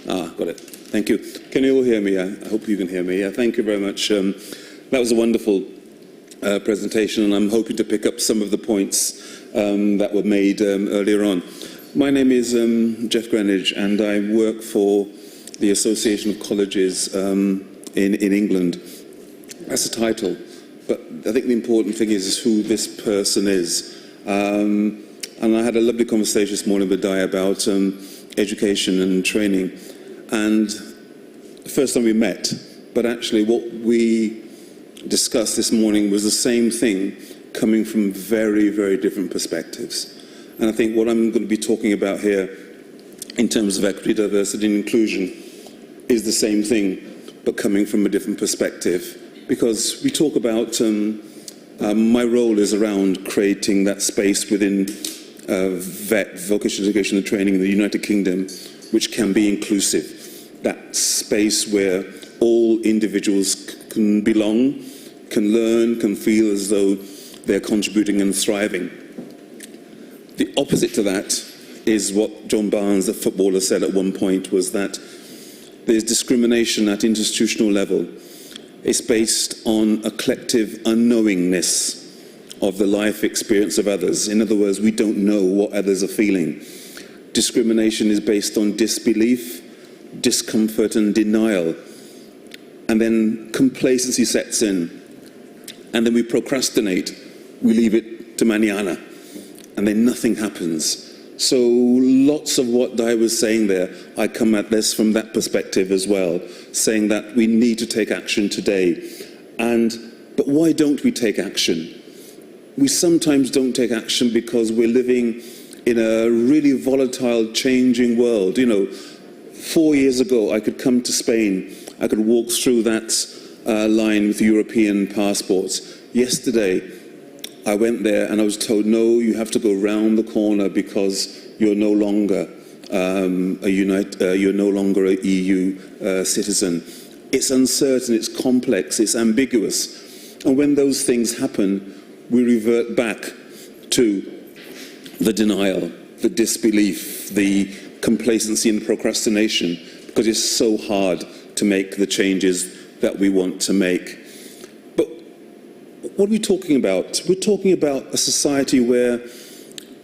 Got it. Thank you. Can you all hear me? I hope you can hear me. Yeah, thank you very much. That was a wonderful presentation, and I'm hoping to pick up some of the points that were made earlier on. My name is Jeff Greenidge, and I work for the Association of Colleges in England. That's the title, but I think the important thing is who this person is. And I had a lovely conversation this morning with Di about education and training. And the first time we met, but actually what we discussed this morning was the same thing coming from very, very different perspectives. And I think what I'm going to be talking about here in terms of equity, diversity and inclusion is the same thing, but coming from a different perspective. Because we talk about, my role is around creating that space within VET, vocational education and training in the United Kingdom, which can be inclusive. That space where all individuals can belong, can learn, can feel as though they're contributing and thriving. The opposite to that is what John Barnes, the footballer, said at one point, was that there's discrimination at institutional level. It's based on a collective unknowingness of the life experience of others. In other words, we don't know what others are feeling. Discrimination is based on disbelief, discomfort and denial. And then complacency sets in. And then we procrastinate. We leave it to mañana. And then nothing happens. So lots of what Di was saying there, I come at this from that perspective as well, saying that we need to take action today. But why don't we take action? We sometimes don't take action because we're living in a really volatile, changing world. You know, 4 years ago, I could come to Spain. I could walk through that line with European passports. Yesterday, I went there and I was told, no, you have to go round the corner because you're no longer you're no longer a EU citizen. It's uncertain, it's complex, it's ambiguous. And when those things happen, we revert back to the denial, the disbelief, the complacency and procrastination, because it's so hard to make the changes that we want to make. But what are we talking about? We're talking about a society where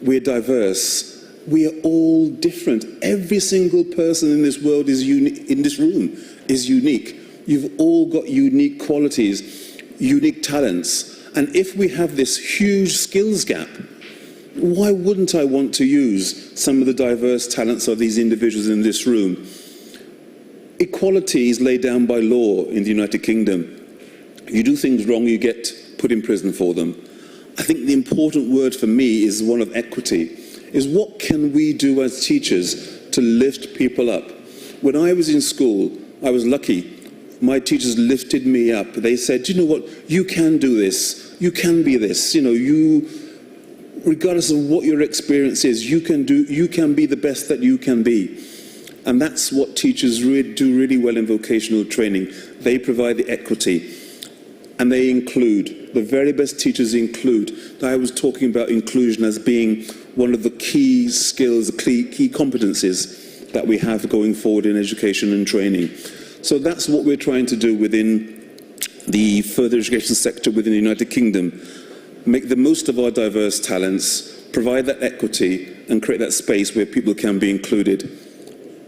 we're diverse. We are all different. Every single person in this world is in this room is unique. You've all got unique qualities, unique talents. And if we have this huge skills gap, why wouldn't I want to use some of the diverse talents of these individuals in this room? Equality is laid down by law in the United Kingdom. You do things wrong, you get put in prison for them. I think the important word for me is one of equity, is what can we do as teachers to lift people up? When I was in school, I was lucky. My teachers lifted me up. They said, you know what, you can do this, you can be this, you know, you, regardless of what your experience is, you can be the best that you can be. And that's what teachers do really well in vocational training. They provide the equity. And they include, the very best teachers include. I was talking about inclusion as being one of the key skills, key competencies that we have going forward in education and training. So that's what we're trying to do within the further education sector within the United Kingdom. Make the most of our diverse talents, provide that equity, and create that space where people can be included.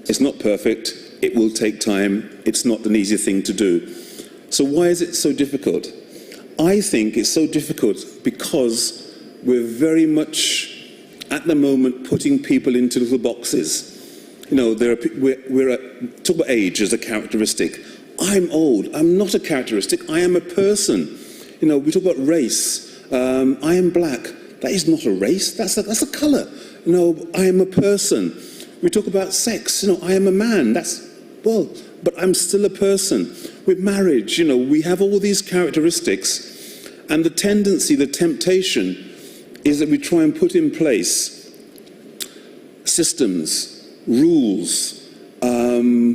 It's not perfect, it will take time, it's not an easy thing to do. So why is it so difficult? I think it's so difficult because we're very much, at the moment, putting people into little boxes. You know, talk about age as a characteristic. I'm old, I'm not a characteristic, I am a person. You know, we talk about race. I am black. That is not a race, that's a colour. You know, I am a person. We talk about sex, you know, I am a man, but I'm still a person. With marriage, you know, we have all these characteristics, and the tendency, the temptation, is that we try and put in place systems, rules,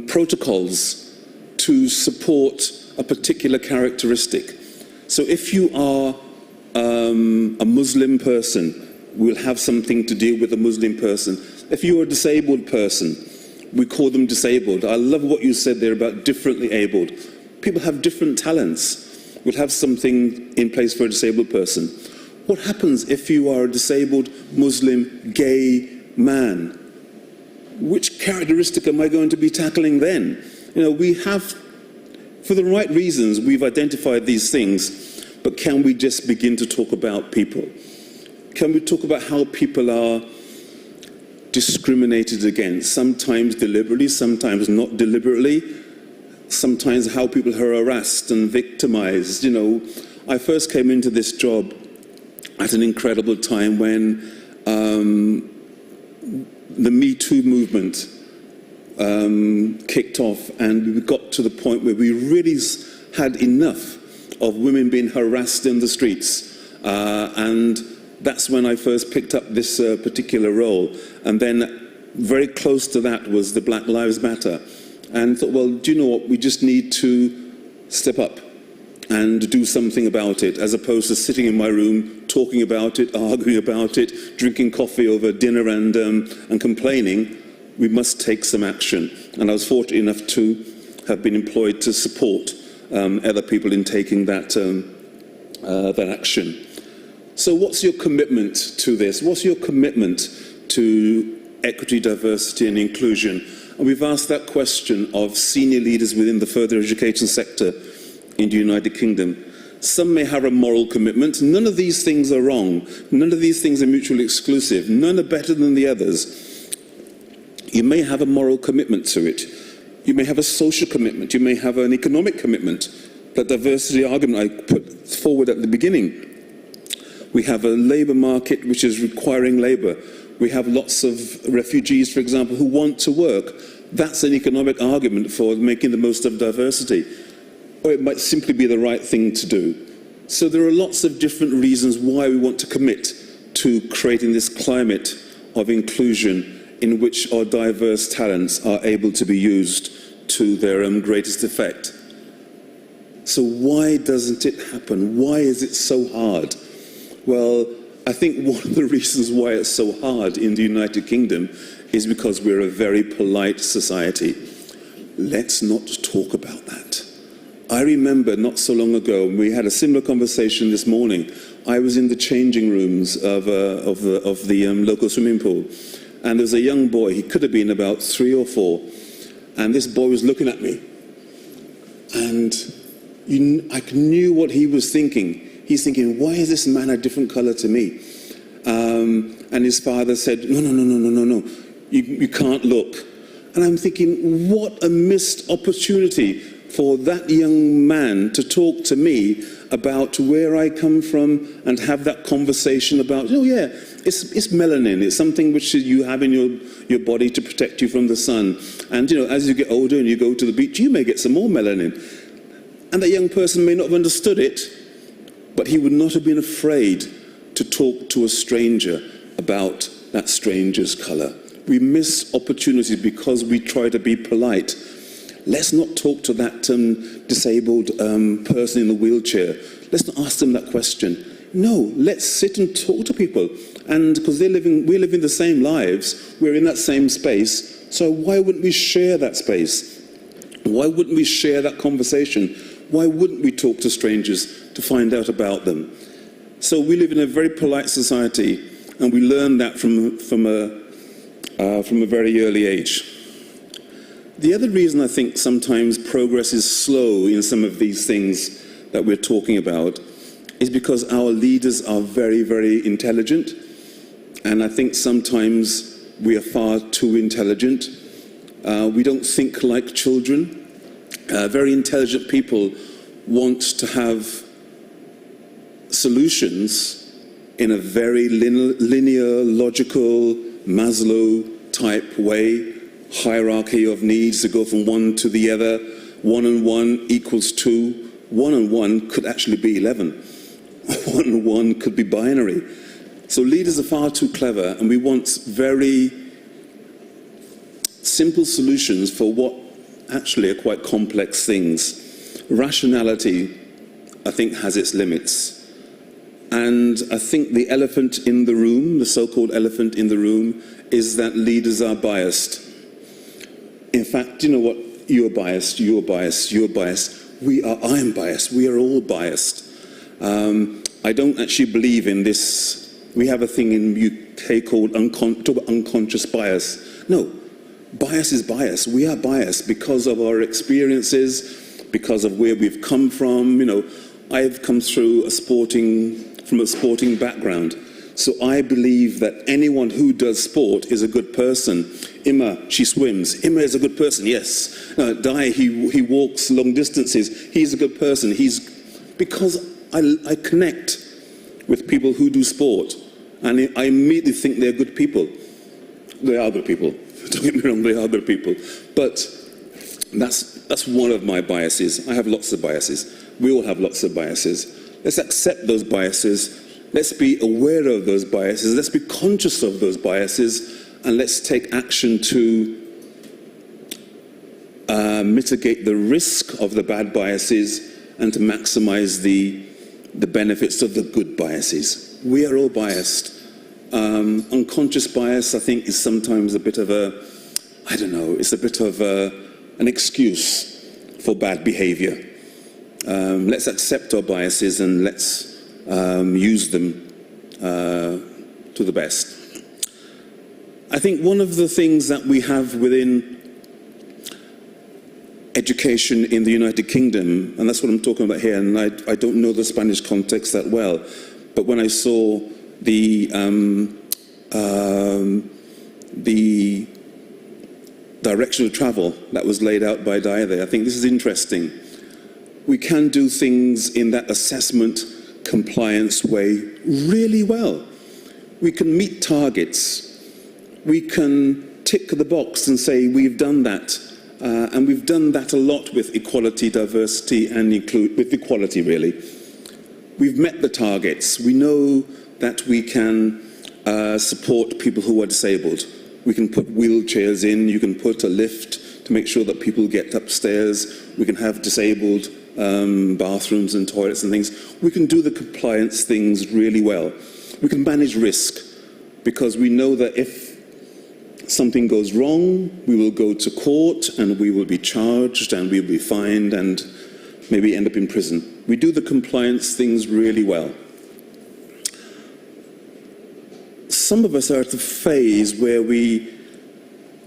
protocols to support a particular characteristic. So if you are a Muslim person, we'll have something to deal with a Muslim person. If you're a disabled person, we call them disabled. I love what you said there about differently abled. People have different talents. We'll have something in place for a disabled person. What happens if you are a disabled Muslim gay man? Which characteristic am I going to be tackling then? You know, we have, for the right reasons, we've identified these things, but can we just begin to talk about people? Can we talk about how people are discriminated against, sometimes deliberately, sometimes not deliberately, sometimes how people are harassed and victimized? You know, I first came into this job at an incredible time when the Me Too movement kicked off, and we got to the point where we really had enough of women being harassed in the streets, and that's when I first picked up this particular role. And then very close to that was the Black Lives Matter, and thought, well, do you know what, we just need to step up and do something about it, as opposed to sitting in my room, talking about it, arguing about it, drinking coffee over dinner and complaining. We must take some action. And I was fortunate enough to have been employed to support other people in taking that action. So what's your commitment to this? What's your commitment to equity, diversity and inclusion? And we've asked that question of senior leaders within the further education sector in the United Kingdom. Some may have a moral commitment. None of these things are wrong. None of these things are mutually exclusive. None are better than the others. You may have a moral commitment to it. You may have a social commitment. You may have an economic commitment. That diversity argument I put forward at the beginning. We have a labour market which is requiring labour. We have lots of refugees, for example, who want to work. That's an economic argument for making the most of diversity. Or it might simply be the right thing to do. So there are lots of different reasons why we want to commit to creating this climate of inclusion in which our diverse talents are able to be used to their greatest effect. So why doesn't it happen? Why is it so hard? Well, I think one of the reasons why it's so hard in the United Kingdom is because we're a very polite society. Let's not talk about that. I remember not so long ago, we had a similar conversation this morning. I was in the changing rooms of the local swimming pool, and there was a young boy. He could have been about 3 or 4, and this boy was looking at me, and I knew what he was thinking. He's thinking, why is this man a different colour to me? And his father said, no, you can't look. And I'm thinking, what a missed opportunity for that young man to talk to me about where I come from and have that conversation about, oh yeah, it's melanin. It's something which you have in your body to protect you from the sun. And you know, as you get older and you go to the beach, you may get some more melanin. And that young person may not have understood it, but he would not have been afraid to talk to a stranger about that stranger's colour. We miss opportunities because we try to be polite. Let's not talk to that disabled person in the wheelchair. Let's not ask them that question. No, let's sit and talk to people. And because we're living the same lives, we're in that same space, so why wouldn't we share that space? Why wouldn't we share that conversation? Why wouldn't we talk to strangers to find out about them? So we live in a very polite society, and we learn that from a very early age. The other reason I think sometimes progress is slow in some of these things that we're talking about is because our leaders are very, very intelligent, and I think sometimes we are far too intelligent. We don't think like children. Very intelligent people want to have solutions in a very linear, logical, Maslow-type way, hierarchy of needs to go from one to the other. 1 and 1 equals 2. 1 and 1 could actually be 11. 1 and 1 could be binary. So leaders are far too clever, and we want very simple solutions for what actually are quite complex things. Rationality, I think, has its limits. And I think the elephant in the room, the so-called elephant in the room, is that leaders are biased. In fact, you know what? You're biased, you're biased, you're biased. I am biased. We are all biased. I don't actually believe in this. We have a thing in UK called talk about unconscious bias. No, bias is bias. We are biased because of our experiences, because of where we've come from. You know, I've come through from a sporting background. So I believe that anyone who does sport is a good person. Emma, she swims. Emma is a good person, yes. Dai, he walks long distances. He's a good person. Because I connect with people who do sport. And I immediately think they're good people. They are good people. Don't get me wrong, they are good people. But that's one of my biases. I have lots of biases. We all have lots of biases. Let's accept those biases. Let's be aware of those biases. Let's be conscious of those biases. And let's take action to mitigate the risk of the bad biases and to maximize the benefits of the good biases. We are all biased. Unconscious bias, I think, is sometimes a bit of it's a bit of an excuse for bad behavior. Let's accept our biases and let's use them to the best. I think one of the things that we have within education in the United Kingdom, and that's what I'm talking about here, and I don't know the Spanish context that well, but when I saw the direction of travel that was laid out by Dai there, I think this is interesting. We can do things in that assessment compliance way really well. We can meet targets. We can tick the box and say we've done that. And we've done that a lot with equality, diversity, and with equality, really. We've met the targets. We know that we can support people who are disabled. We can put wheelchairs in. You can put a lift to make sure that people get upstairs. We can have disabled bathrooms and toilets and things. We can do the compliance things really well. We can manage risk because we know that if something goes wrong, we will go to court and we will be charged and we will be fined and maybe end up in prison. We do the compliance things really well. Some of us are at the phase where we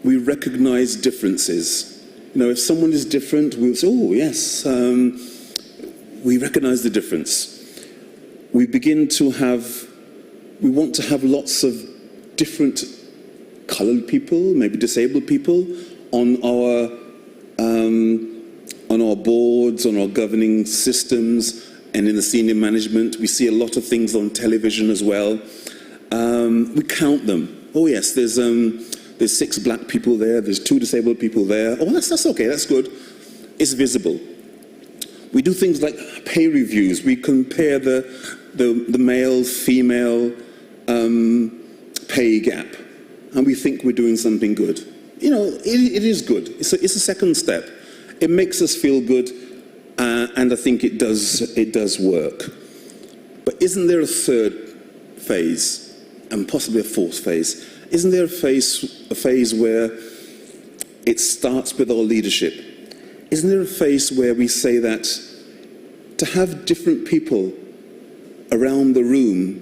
recognize differences. You know, if someone is different, we'll say, oh, yes, we recognize the difference. We want to have lots of different coloured people, maybe disabled people, on our boards, on our governing systems, and in the senior management. We see a lot of things on television as well. We count them. Oh yes, there's 6 black people there, there's 2 disabled people there. Oh, that's okay, that's good. It's visible. We do things like pay reviews. We compare the male-female pay gap. And we think we're doing something good. You know, it is good. It's a second step. It makes us feel good, and I think it does work. But isn't there a third phase, and possibly a fourth phase? Isn't there a phase where it starts with our leadership? Isn't there a phase where we say that to have different people around the room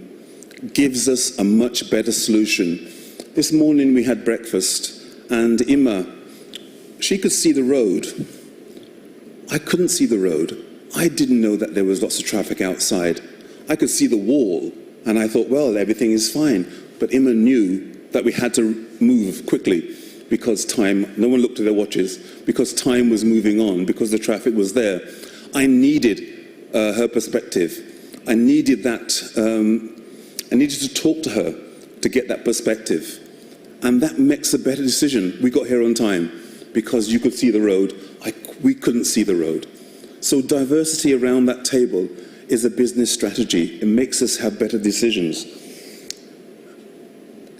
gives us a much better solution? This morning we had breakfast and Emma, she could see the road. I couldn't see the road. I didn't know that there was lots of traffic outside. I could see the wall and I thought, well, everything is fine. But Emma knew that we had to move quickly because no one looked at their watches, because time was moving on, because the traffic was there. I needed her perspective. I needed that, I needed to talk to her to get that perspective. And that makes a better decision. We got here on time because you could see the road. We couldn't see the road. So diversity around that table is a business strategy. It makes us have better decisions.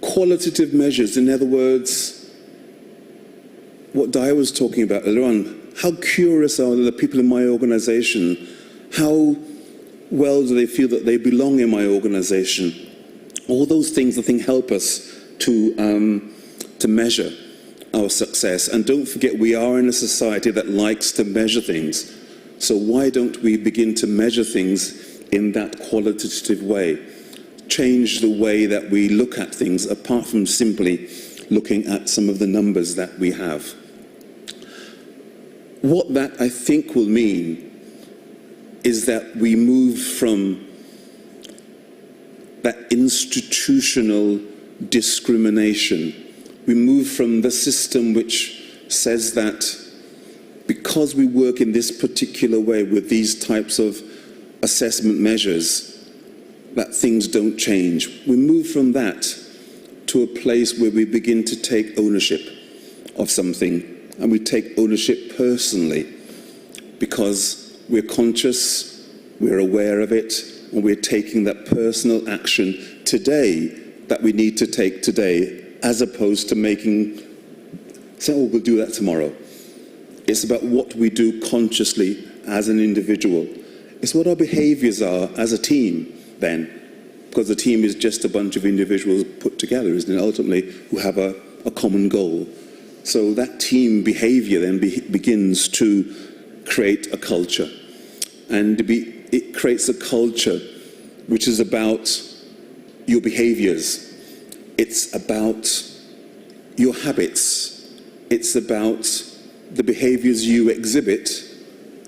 Qualitative measures, in other words, what Dai was talking about earlier on. How curious are the people in my organization? How well do they feel that they belong in my organization? All those things, I think, help us to measure. our success. And don't forget, we are in a society that likes to measure things. So why don't we begin to measure things in that qualitative way? Change the way that we look at things, apart from simply looking at some of the numbers that we have. What that, I think, will mean is that we move from that institutional discrimination. We move from the system which says that because we work in this particular way with these types of assessment measures, that things don't change. We move from that to a place where we begin to take ownership of something, and we take ownership personally because we're conscious, we're aware of it, and we're taking that personal action today that we need to take today, as opposed to saying, oh, we'll do that tomorrow. It's about what we do consciously as an individual. It's what our behaviors are as a team then, because the team is just a bunch of individuals put together, isn't it, ultimately, who have a common goal. So that team behavior then begins to create a culture. And it creates a culture which is about your behaviors. It's about your habits. It's about the behaviors you exhibit.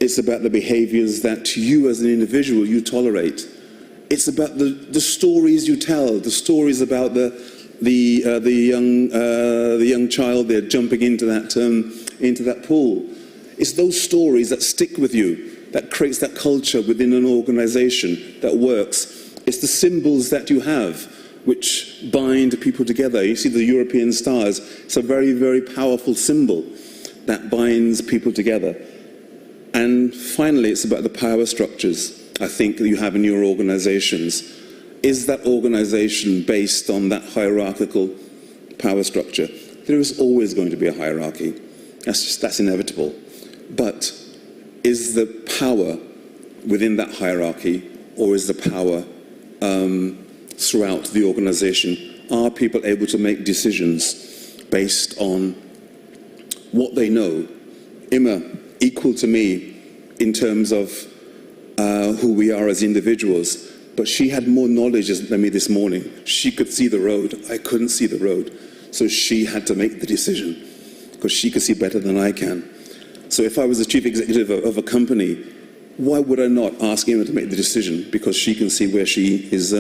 It's about the behaviors that you as an individual, you tolerate. It's about the stories you tell, the stories about the young child there jumping into that pool. It's those stories that stick with you, that creates that culture within an organization that works. It's the symbols that you have which bind people together. You see the European stars. It's a very, very powerful symbol that binds people together. And finally, it's about the power structures, I think, that you have in your organizations. Is that organization based on that hierarchical power structure? There is always going to be a hierarchy. That's inevitable. But is the power within that hierarchy, or is the power throughout the organization? Are people able to make decisions based on what they know? Emma, equal to me in terms of who we are as individuals, but she had more knowledge than me this morning. She could see the road. I couldn't see the road. So she had to make the decision because she could see better than I can. So if I was the chief executive of a company, why would I not ask Emma to make the decision? Because she can see where she is,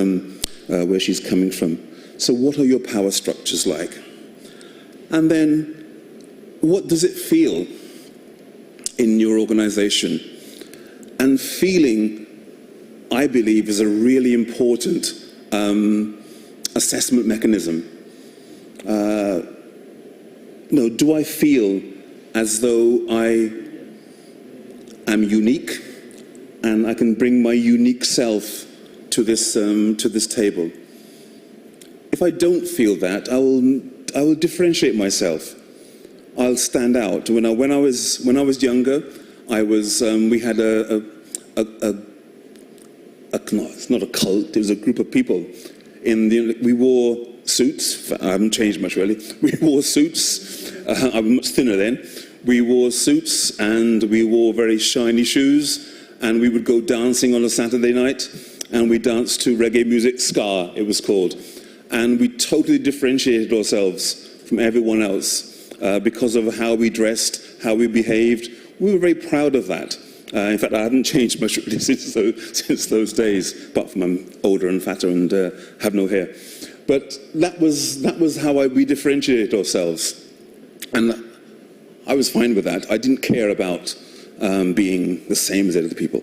where she's coming from. So what are your power structures like? And then, what does it feel in your organization? And feeling, I believe, is a really important assessment mechanism. Do I feel as though I am unique and I can bring my unique self to this table? If I don't feel that, I will differentiate myself. I'll stand out. When I was younger, we had it's not a cult. It was a group of people. We wore suits. I haven't changed much really. We wore suits. I was much thinner then. We wore suits and we wore very shiny shoes, and we would go dancing on a Saturday night, and we danced to reggae music, ska it was called, and we totally differentiated ourselves from everyone else because of how we dressed, how we behaved. We were very proud of that. In fact, I haven't changed much really since those days, apart from I'm older and fatter and have no hair. But that was how we differentiated ourselves. And I was fine with that. I didn't care about being the same as other people.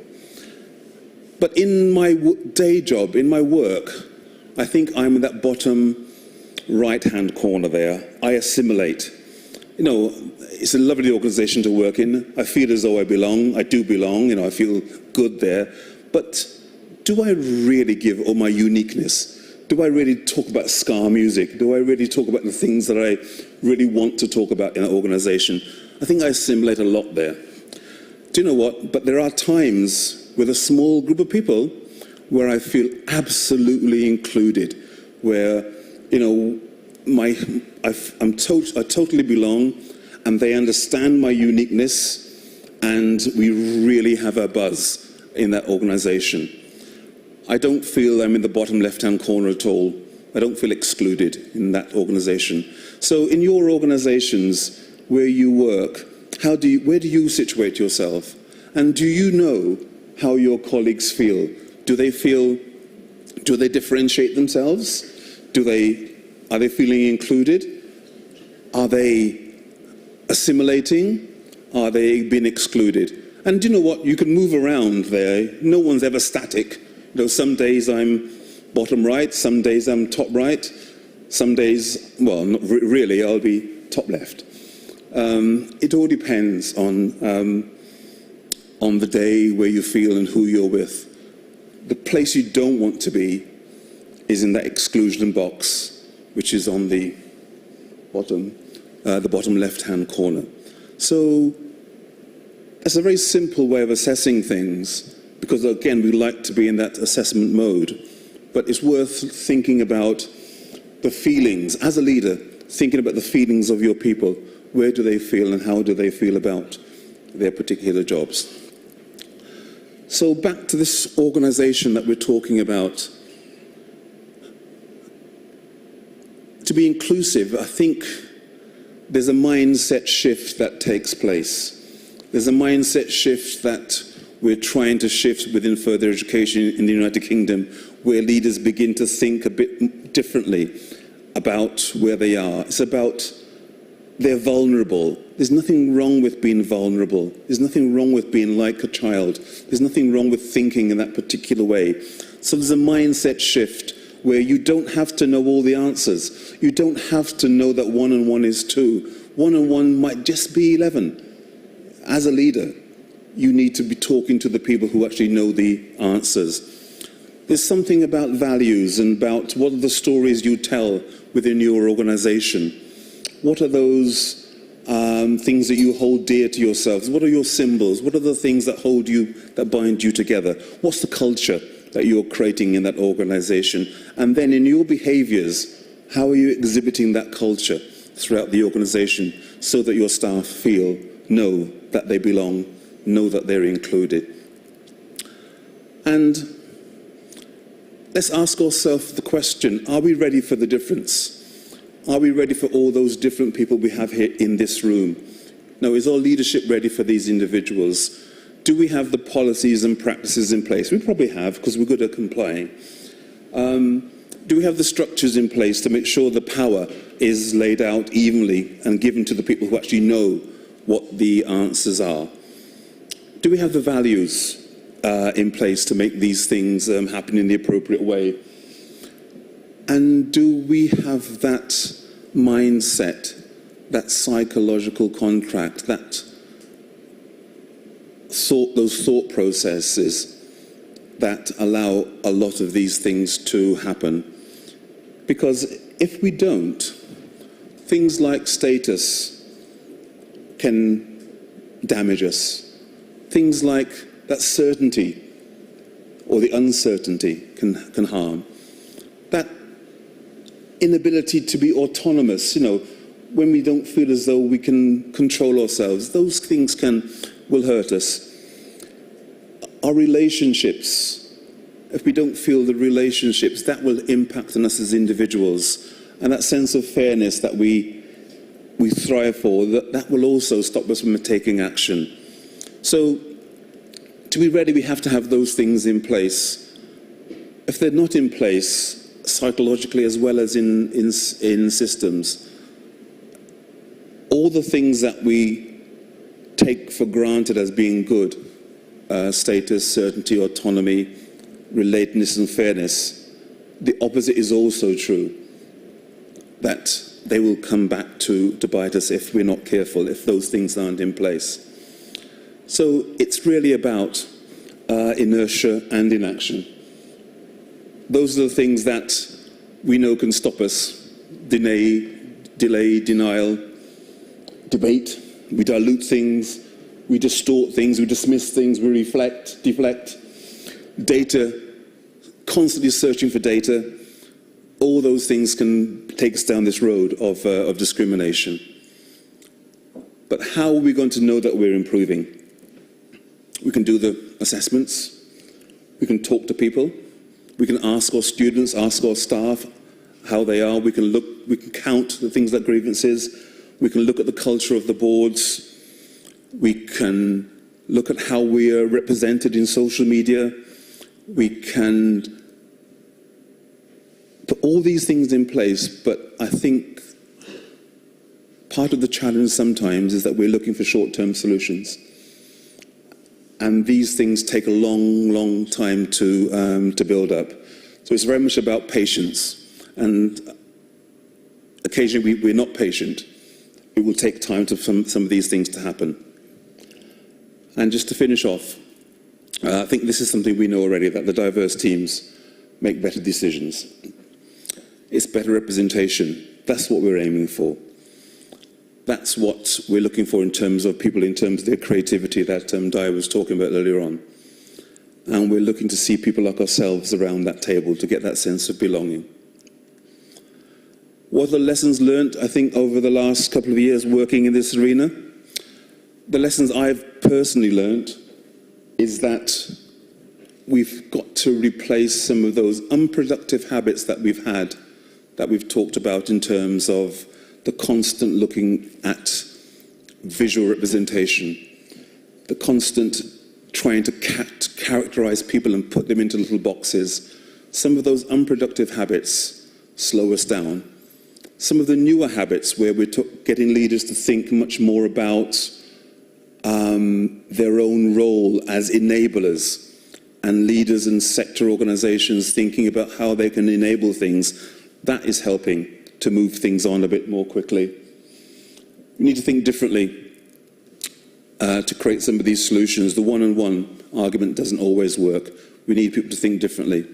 But in my day job, in my work, I think I'm in that bottom right-hand corner there. I assimilate. It's a lovely organization to work in. I feel as though I belong. I do belong. I feel good there. But do I really give all my uniqueness? Do I really talk about ska music? Do I really talk about the things that I really want to talk about in an organization? I think I assimilate a lot there. Do you know what? But there are times with a small group of people where I feel absolutely included, where, I totally belong, and they understand my uniqueness, and we really have a buzz in that organization. I don't feel I'm in the bottom left-hand corner at all. I don't feel excluded in that organization. So in your organizations where you work, where do you situate yourself? And do you know how your colleagues feel? Do they differentiate themselves? Are they feeling included? Are they assimilating? Are they being excluded? And you know what? You can move around there. No one's ever static. You know, some days I'm bottom right, some days I'm top right, some days, well, not really, I'll be top left. It all depends on the day, where you feel and who you're with. The place you don't want to be is in that exclusion box, which is on the bottom left-hand corner. So it's a very simple way of assessing things, because again, we like to be in that assessment mode. But it's worth thinking about the feelings, as a leader, thinking about the feelings of your people. Where do they feel and how do they feel about their particular jobs? So back to this organization that we're talking about. To be inclusive, I think there's a mindset shift that takes place. There's a mindset shift that we're trying to shift within further education in the United Kingdom, where leaders begin to think a bit differently about where they are. It's about they're vulnerable. There's nothing wrong with being vulnerable. There's nothing wrong with being like a child. There's nothing wrong with thinking in that particular way. So there's a mindset shift where you don't have to know all the answers. You don't have to know that 1 and 1 is 2. 1 and 1 might just be 11. As a leader, you need to be talking to the people who actually know the answers. There's something about values and about what are the stories you tell within your organization. What are those things that you hold dear to yourselves? What are your symbols? What are the things that hold you, that bind you together? What's the culture that you're creating in that organization? And then in your behaviors, how are you exhibiting that culture throughout the organization so that your staff know that they belong, know that they're included? And let's ask ourselves the question, are we ready for the difference? Are we ready for all those different people we have here in this room? Now, is our leadership ready for these individuals? Do we have the policies and practices in place? We probably have, because we're good at complying. Do we have the structures in place to make sure the power is laid out evenly and given to the people who actually know what the answers are? Do we have the values in place to make these things happen in the appropriate way? And do we have that mindset, that psychological contract, those thought processes that allow a lot of these things to happen? Because if we don't, things like status can damage us. Things like that certainty or the uncertainty can harm. That inability to be autonomous, when we don't feel as though we can control ourselves, those things will hurt us. Our relationships, if we don't feel the relationships, that will impact on us as individuals. And that sense of fairness that we thrive for, that will also stop us from taking action. So, to be ready, we have to have those things in place. If they're not in place, psychologically as well as in systems, all the things that we take for granted as being good, status, certainty, autonomy, relatedness and fairness, the opposite is also true, that they will come back to bite us if we're not careful, if those things aren't in place. So it's really about inertia and inaction. Those are the things that we know can stop us. Delay, denial, debate. We dilute things, we distort things, we dismiss things, we deflect. Data, constantly searching for data. all those things can take us down this road of discrimination. But how are we going to know that we're improving? We can do the assessments, we can talk to people, we can ask our students, ask our staff how they are, we can count the things like grievances, we can look at the culture of the boards, we can look at how we are represented in social media, we can put all these things in place, but I think part of the challenge sometimes is that we're looking for short-term solutions. And these things take a long, long time to build up. So it's very much about patience. And occasionally we're not patient. It will take time for some of these things to happen. And just to finish off, I think this is something we know already, that the diverse teams make better decisions. It's better representation. That's what we're aiming for. That's what we're looking for in terms of people, in terms of their creativity that Di was talking about earlier on. And we're looking to see people like ourselves around that table to get that sense of belonging. What are the lessons learned, I think, over the last couple of years working in this arena? The lessons I've personally learned is that we've got to replace some of those unproductive habits that we've had, that we've talked about in terms of the constant looking at visual representation, the constant trying to characterize people and put them into little boxes. Some of those unproductive habits slow us down. Some of the newer habits where we're getting leaders to think much more about their own role as enablers, and leaders and sector organizations thinking about how they can enable things, that is helping to move things on a bit more quickly. We need to think differently to create some of these solutions. The one-on-one argument doesn't always work. We need people to think differently.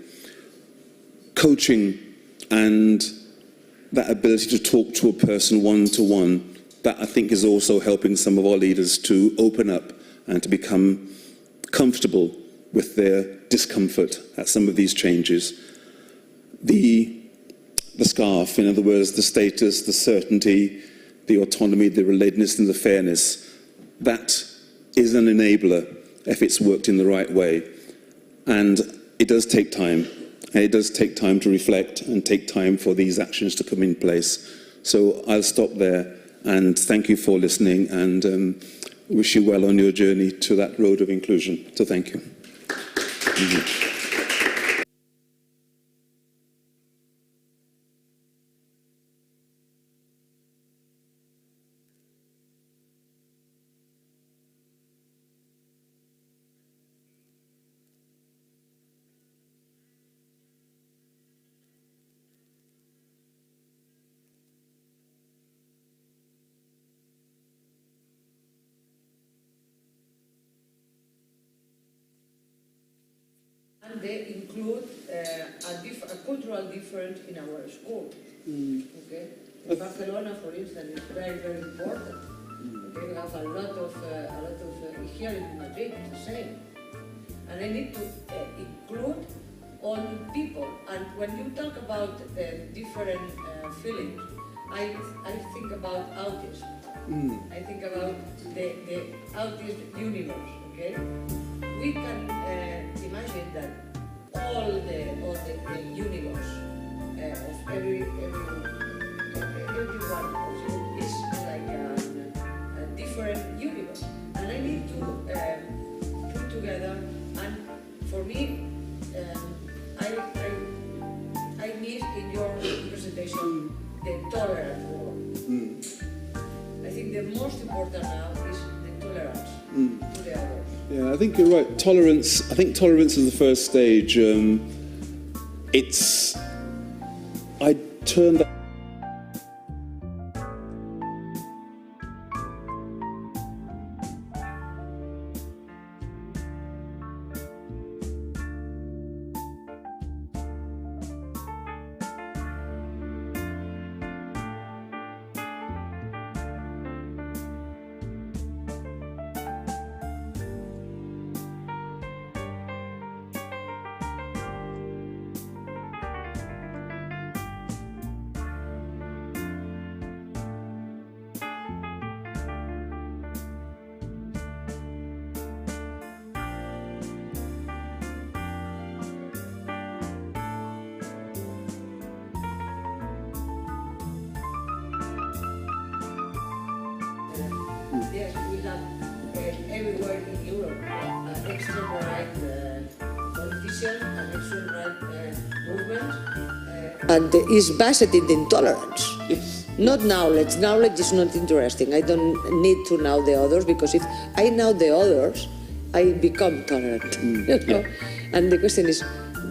Coaching and that ability to talk to a person one-to-one, that I think is also helping some of our leaders to open up and to become comfortable with their discomfort at some of these changes. The scarf, in other words, the status, the certainty, the autonomy, the relatedness and the fairness, that is an enabler if it's worked in the right way. And it does take time. And it does take time to reflect and take time for these actions to come in place. So I'll stop there and thank you for listening and wish you well on your journey to that road of inclusion. So thank you. And they include a cultural difference in our school. Okay? In Barcelona, for instance, it's very, very important. Okay? We have a lot of here in Madrid, it's the same. And I need to include all people. And when you talk about different feelings, I think about autism. I think about the autism universe. Okay? We can imagine that all the universe of everyone of you is like a different universe, and I need to put together. And for me, I need in your presentation the tolerance word. I think the most important now is the tolerance to the others. Yeah, I think you're right. Tolerance. I think tolerance is the first stage. I turned that. were in Europe, extreme right politicians and extreme right movement, and is based in the intolerance. Yes. Not knowledge. Knowledge is not interesting. I don't need to know the others, because if I know the others, I become tolerant. You know? Yeah. And the question is,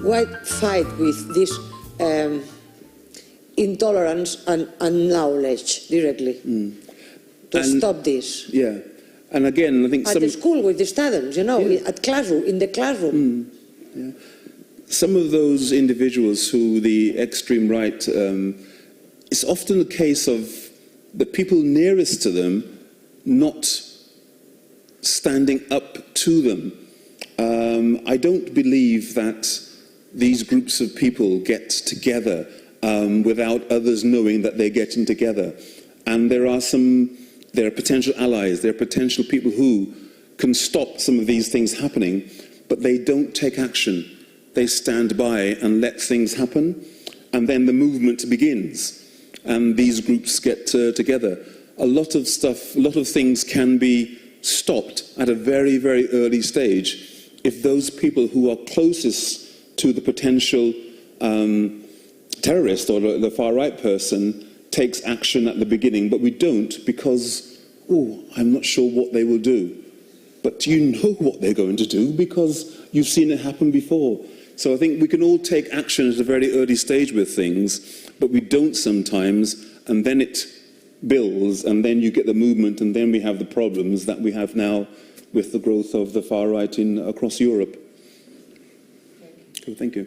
why fight with this intolerance and knowledge directly to stop this? Yeah. And again, I think at the school with the students, you know, at classroom, in the classroom. Yeah. Some of those individuals who the extreme right, it's often the case of the people nearest to them not standing up to them. I don't believe that these groups of people get together without others knowing that they're getting together. And there are potential allies, there are potential people who can stop some of these things happening, but they don't take action. They stand by and let things happen, and then the movement begins, and these groups get together. A lot of things can be stopped at a very, very early stage if those people who are closest to the potential terrorist or the far-right person takes action at the beginning, but we don't because, I'm not sure what they will do. But you know what they're going to do because you've seen it happen before. So I think we can all take action at a very early stage with things, but we don't sometimes, and then it builds, and then you get the movement, and then we have the problems that we have now with the growth of the far right across Europe. Okay, thank you.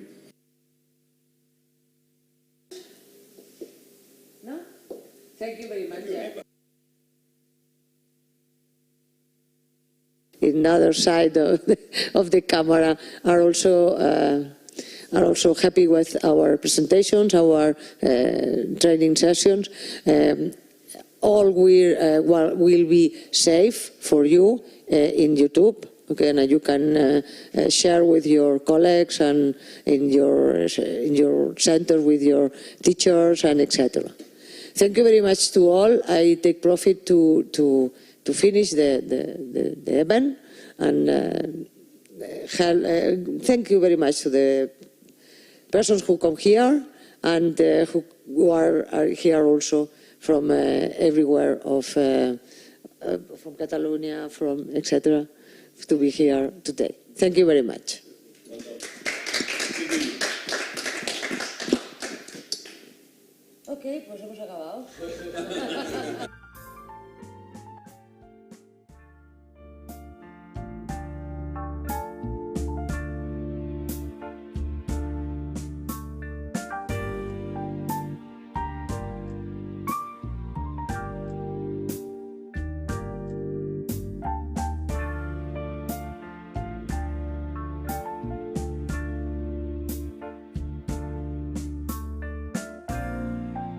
No? Thank you very much. In the other side of the camera are also happy with our presentations, our training sessions. All will be safe for you in YouTube. Okay, and you can share with your colleagues and in your center with your teachers and etc. Thank you very much to all. I take profit to finish the event, and thank you very much to the persons who come here and who are here also from everywhere from Catalonia, from etc. to be here today. Thank you very much. Ok, pues hemos acabado.